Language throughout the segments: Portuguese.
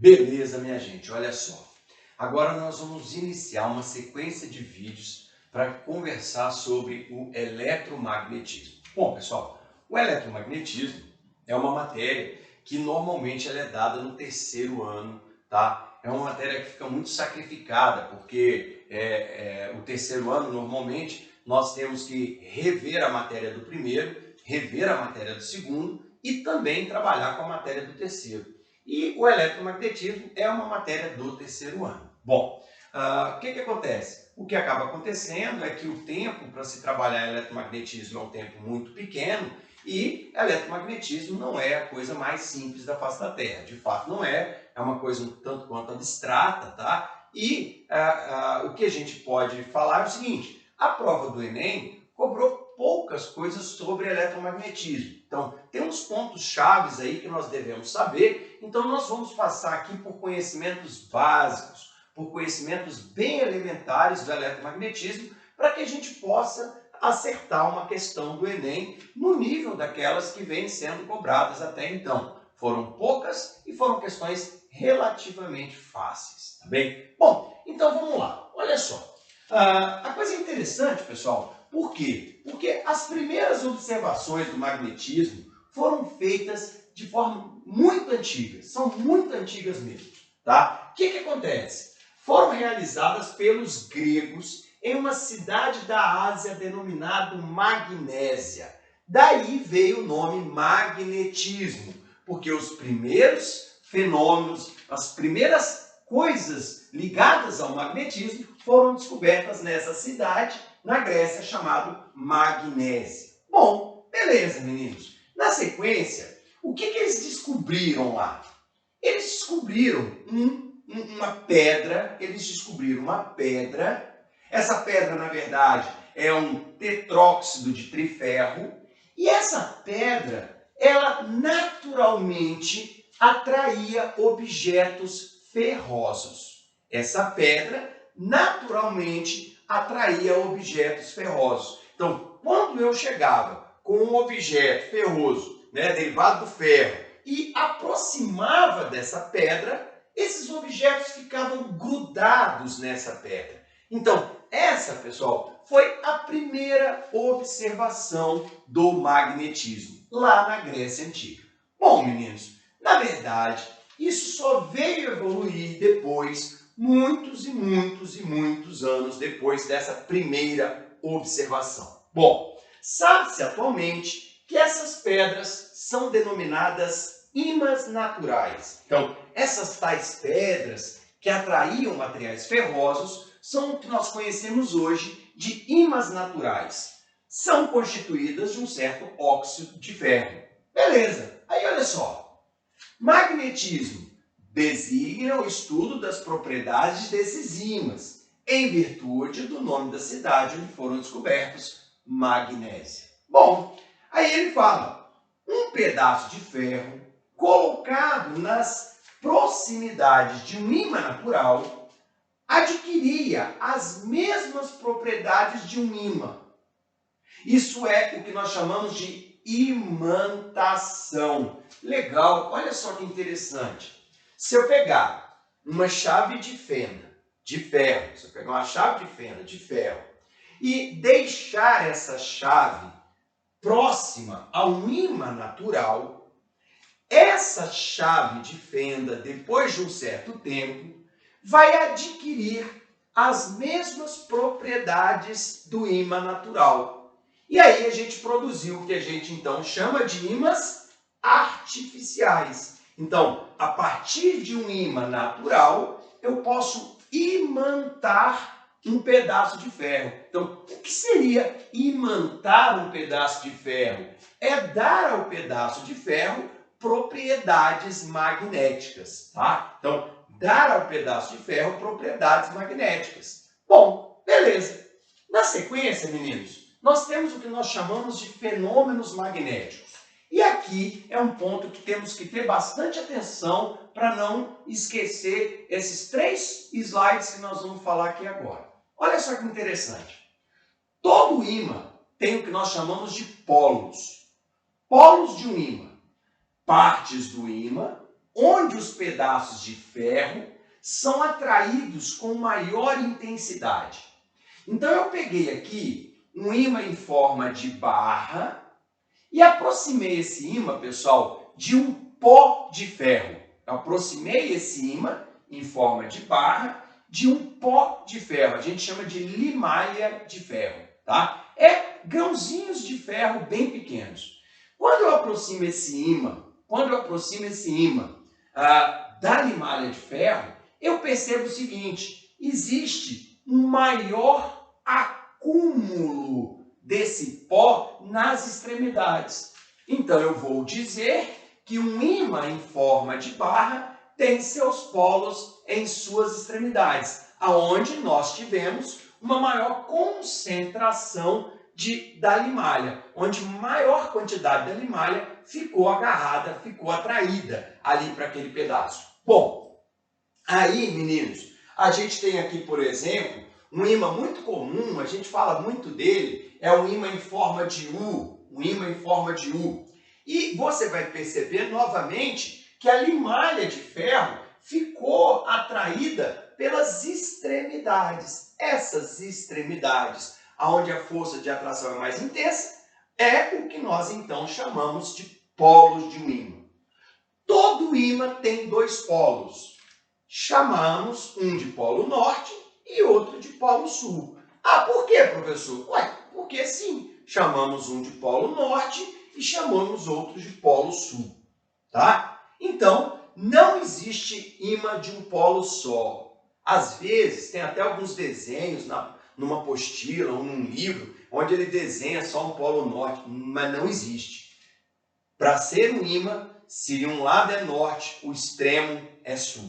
Beleza, minha gente, olha só. Agora nós vamos iniciar uma sequência de vídeos para conversar sobre o eletromagnetismo. Bom, pessoal, o eletromagnetismo é uma matéria que normalmente ela é dada no terceiro ano, tá? É uma matéria que fica muito sacrificada, porque o terceiro ano, normalmente, nós temos que rever a matéria do primeiro, rever a matéria do segundo e também trabalhar com a matéria do terceiro. E o eletromagnetismo é uma matéria do terceiro ano. Bom, o que acontece? O que acaba acontecendo é que o tempo para se trabalhar eletromagnetismo é um tempo muito pequeno e eletromagnetismo não é a coisa mais simples da face da Terra. De fato, não é. É uma coisa um tanto quanto abstrata, tá? E o que a gente pode falar é o seguinte: a prova do Enem cobrou poucas coisas sobre eletromagnetismo. Então, tem uns pontos chaves aí que nós devemos saber. Então, nós vamos passar aqui por conhecimentos básicos, por conhecimentos bem elementares do eletromagnetismo, para que a gente possa acertar uma questão do Enem no nível daquelas que vêm sendo cobradas até então. Foram poucas e foram questões relativamente fáceis, tá bem? Bom, então vamos lá. Olha só. A coisa interessante, pessoal, por quê? Porque as primeiras observações do magnetismo foram feitas de forma muito antiga, são muito antigas mesmo, tá? O que acontece? Foram realizadas pelos gregos em uma cidade da Ásia denominada Magnésia. Daí veio o nome magnetismo, porque os primeiros fenômenos, as primeiras coisas ligadas ao magnetismo foram descobertas nessa cidade, na Grécia, chamado Magnésia. Bom, beleza, meninos. Na sequência, o que eles descobriram lá? Eles descobriram uma pedra, Essa pedra, na verdade, é um tetróxido de triferro, e essa pedra, ela naturalmente atraía objetos ferrosos. Essa pedra naturalmente atraía objetos ferrosos. Então, quando eu chegava com um objeto ferroso, derivado do ferro, e aproximava dessa pedra, esses objetos ficavam grudados nessa pedra. Então, essa, pessoal, foi a primeira observação do magnetismo, lá na Grécia Antiga. Bom, meninos, na verdade, isso só veio evoluir depois, muitos e muitos e muitos anos depois dessa primeira observação. Bom, sabe-se atualmente que essas pedras são denominadas ímãs naturais. Então, essas tais pedras que atraíam materiais ferrosos são o que nós conhecemos hoje de ímãs naturais. São constituídas de um certo óxido de ferro. Beleza, aí olha só. Magnetismo designa o estudo das propriedades desses ímãs, em virtude do nome da cidade onde foram descobertos, Magnésia. Bom, aí ele fala, um pedaço de ferro colocado nas proximidades de um ímã natural adquiria as mesmas propriedades de um ímã. Isso é o que nós chamamos de imantação. Legal, olha só que interessante. Se eu pegar uma chave de fenda de ferro, e deixar essa chave próxima a um ímã natural, essa chave de fenda, depois de um certo tempo, vai adquirir as mesmas propriedades do ímã natural. E aí a gente produziu o que a gente então chama de ímãs artificiais. Então, a partir de um ímã natural, eu posso imantar um pedaço de ferro. Então, o que seria imantar um pedaço de ferro? É dar ao pedaço de ferro propriedades magnéticas, tá? Então, dar ao pedaço de ferro propriedades magnéticas. Bom, beleza. Na sequência, meninos, nós temos o que nós chamamos de fenômenos magnéticos. E aqui é um ponto que temos que ter bastante atenção para não esquecer esses 3 slides que nós vamos falar aqui agora. Olha só que interessante. Todo ímã tem o que nós chamamos de polos. Polos de um ímã. Partes do ímã onde os pedaços de ferro são atraídos com maior intensidade. Então eu peguei aqui um ímã em forma de barra e aproximei esse ímã, pessoal, de um pó de ferro. Eu aproximei esse ímã em forma de barra de um pó de ferro. A gente chama de limalha de ferro, tá? É grãozinhos de ferro bem pequenos. Quando eu aproximo esse ímã, da limalha de ferro, eu percebo o seguinte: existe um maior acúmulo desse pó nas extremidades. Então eu vou dizer que um ímã em forma de barra tem seus polos em suas extremidades, aonde nós tivemos uma maior concentração da limalha, onde maior quantidade da limalha ficou agarrada, ficou atraída ali para aquele pedaço. Bom, aí, meninos, a gente tem aqui, por exemplo, um ímã muito comum, a gente fala muito dele, é um ímã em forma de U, E você vai perceber novamente que a limalha de ferro ficou atraída pelas extremidades. Essas extremidades, onde a força de atração é mais intensa, é o que nós então chamamos de polos de um ímã. Todo ímã tem dois polos. Chamamos um de polo norte e outro de polo sul. Ah, por quê, professor? Ué, porque sim, chamamos um de polo norte e chamamos outro de polo sul, tá? Então, não existe ímã de um polo só. Às vezes, tem até alguns desenhos numa apostila ou num livro, onde ele desenha só um polo norte, mas não existe. Para ser um ímã, se um lado é norte, o extremo é sul.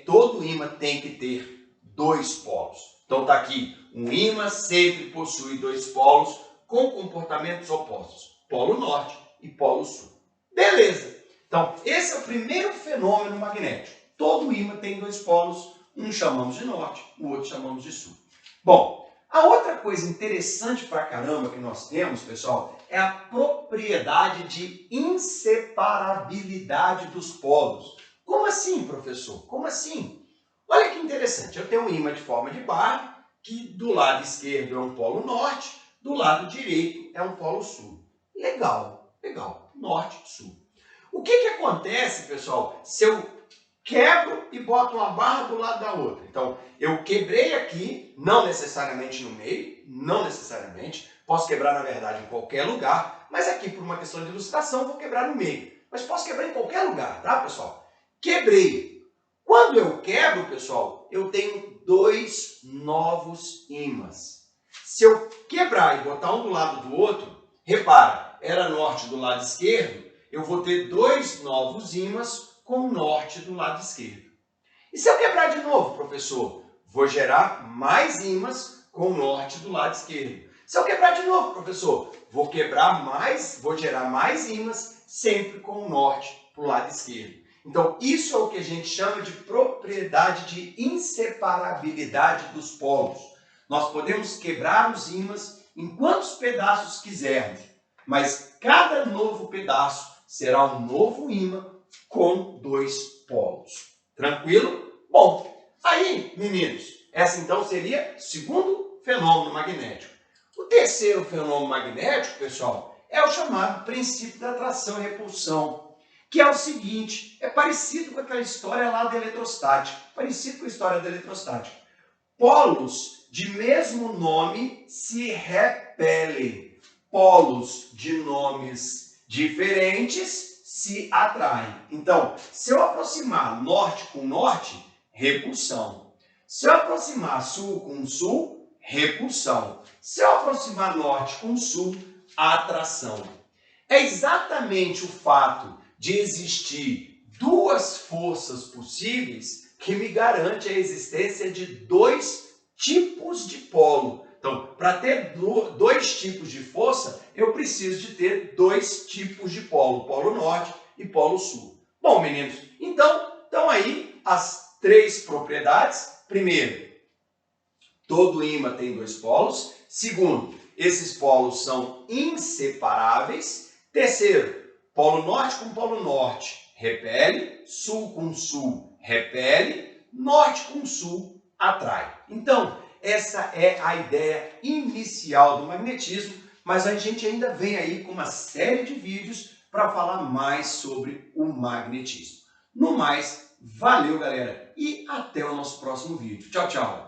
Todo ímã tem que ter dois polos. Então está aqui, um ímã sempre possui dois polos com comportamentos opostos, polo norte e polo sul. Beleza! Então, esse é o primeiro fenômeno magnético. Todo ímã tem dois polos, um chamamos de norte, o outro chamamos de sul. Bom, a outra coisa interessante pra caramba que nós temos, pessoal, é a propriedade de inseparabilidade dos polos. Como assim, professor? Como assim? Olha que interessante, eu tenho um ímã de forma de barra, que do lado esquerdo é um polo norte, do lado direito é um polo sul. Legal, legal, norte, sul. O que acontece, pessoal, se eu quebro e boto uma barra do lado da outra? Então, eu quebrei aqui, não necessariamente no meio, não necessariamente, posso quebrar, na verdade, em qualquer lugar, mas aqui, por uma questão de ilustração, vou quebrar no meio. Mas posso quebrar em qualquer lugar, tá, pessoal? Quebrei. Quando eu quebro, pessoal, eu tenho dois novos ímãs. Se eu quebrar e botar um do lado do outro, repara, era norte do lado esquerdo, eu vou ter dois novos ímãs com norte do lado esquerdo. E se eu quebrar de novo, professor? Vou gerar mais ímãs com norte do lado esquerdo. Se eu quebrar de novo, professor? Vou gerar mais ímãs sempre com norte para o lado esquerdo. Então, isso é o que a gente chama de propriedade de inseparabilidade dos polos. Nós podemos quebrar os ímãs em quantos pedaços quisermos, mas cada novo pedaço será um novo ímã com dois polos. Tranquilo? Bom, aí, meninos, essa então seria o segundo fenômeno magnético. O terceiro fenômeno magnético, pessoal, é o chamado princípio da atração e repulsão, que é o seguinte, é parecido com aquela história lá da eletrostática, Polos de mesmo nome se repelem. Polos de nomes diferentes se atraem. Então, se eu aproximar norte com norte, repulsão. Se eu aproximar sul com sul, repulsão. Se eu aproximar norte com sul, atração. É exatamente o fato de existir duas forças possíveis que me garante a existência de dois tipos de polo. Então, para ter dois tipos de força, eu preciso de ter dois tipos de polo, polo norte e polo sul. Bom, meninos, então, estão aí as três propriedades. Primeiro, todo ímã tem dois polos. Segundo, esses polos são inseparáveis. Terceiro, polo norte com polo norte repele, sul com sul repele, norte com sul atrai. Então, essa é a ideia inicial do magnetismo, mas a gente ainda vem aí com uma série de vídeos para falar mais sobre o magnetismo. No mais, valeu galera e até o nosso próximo vídeo. Tchau, tchau!